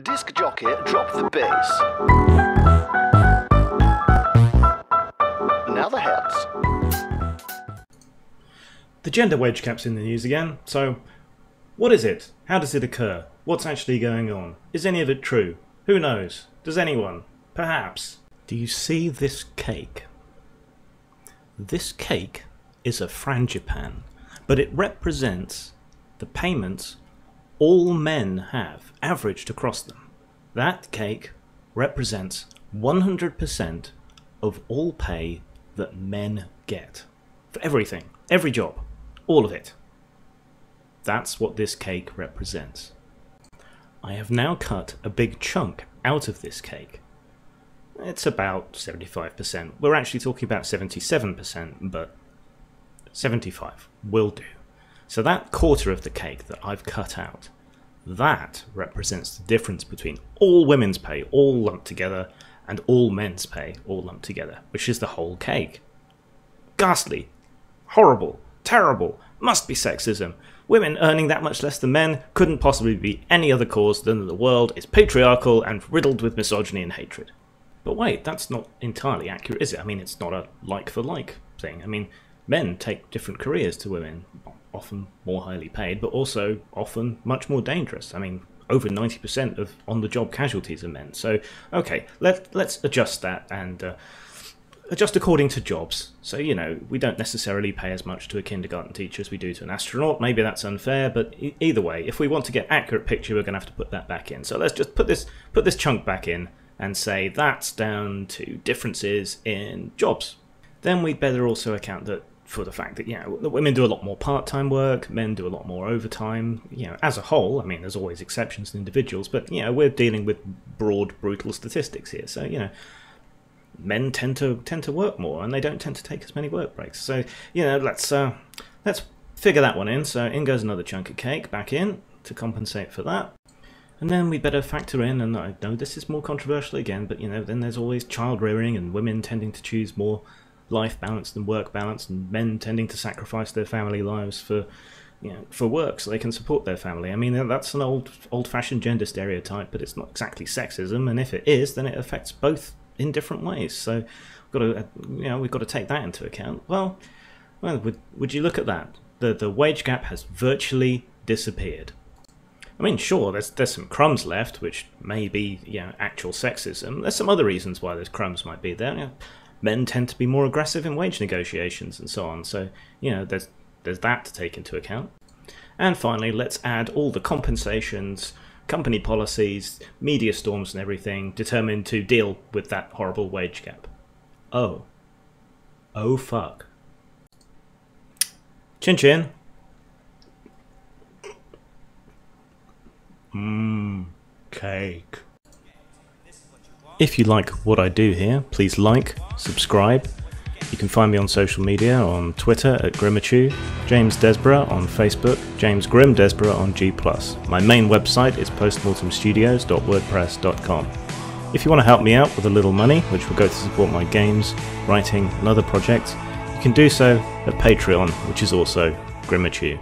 Disc jockey, drop the bass. Now the heads. The gender wage gap's in the news again, so what is it? How does it occur? What's actually going on? Is any of it true? Who knows? Does anyone? Perhaps. Do you see this cake? This cake is a frangipan, but it represents the payments all men have averaged across them. That cake represents 100% of all pay that men get. For everything, every job, all of it. That's what this cake represents. I have now cut a big chunk out of this cake. It's about 75%. We're actually talking about 77%, but 75 will do. So that quarter of the cake that I've cut out, that represents the difference between all women's pay, all lumped together, and all men's pay, all lumped together, which is the whole cake. Ghastly, horrible, terrible, must be sexism. Women earning that much less than men couldn't possibly be any other cause than that the world is patriarchal and riddled with misogyny and hatred. But wait, that's not entirely accurate, is it? I mean, it's not a like-for-like thing. I mean, men take different careers to women, often more highly paid, but also often much more dangerous. I mean, over 90% of on-the-job casualties are men. So, okay, let's adjust that and adjust according to jobs. So, you know, we don't necessarily pay as much to a kindergarten teacher as we do to an astronaut. Maybe that's unfair, but either way, if we want to get an accurate picture, we're going to have to put that back in. So let's just put this chunk back in and say that's down to differences in jobs. Then we'd better also account that for the fact that, you know, the women do a lot more part-time work, men do a lot more overtime. You know, as a whole, I mean, there's always exceptions and individuals, but, you know, we're dealing with broad, brutal statistics here. So, you know, men tend to work more, and they don't tend to take as many work breaks. So, you know, let's figure that one in. So in goes another chunk of cake back in to compensate for that. And then we better factor in, and I know this is more controversial again, but, you know, then there's always child rearing and women tending to choose more life balance than work balance, and men tending to sacrifice their family lives for, you know, for work so they can support their family. I mean, that's an old-fashioned gender stereotype, but it's not exactly sexism, and if it is, then it affects both in different ways. So we've got to take that into account. Well, would you look at that? The wage gap has virtually disappeared. I mean, sure, there's some crumbs left, which may be, you know, actual sexism. There's some other reasons why those crumbs might be there. You know, men tend to be more aggressive in wage negotiations and so on. So, you know, there's that to take into account. And finally, let's add all the compensations, company policies, media storms and everything determined to deal with that horrible wage gap. Oh fuck. Chin chin. Cake. If you like what I do here, please like, subscribe. You can find me on social media on Twitter at Grimachu, James Desborough on Facebook, James Grim Desborough on G+. My main website is postmortemstudios.wordpress.com. If you want to help me out with a little money, which will go to support my games, writing and other projects, you can do so at Patreon, which is also Grimachu.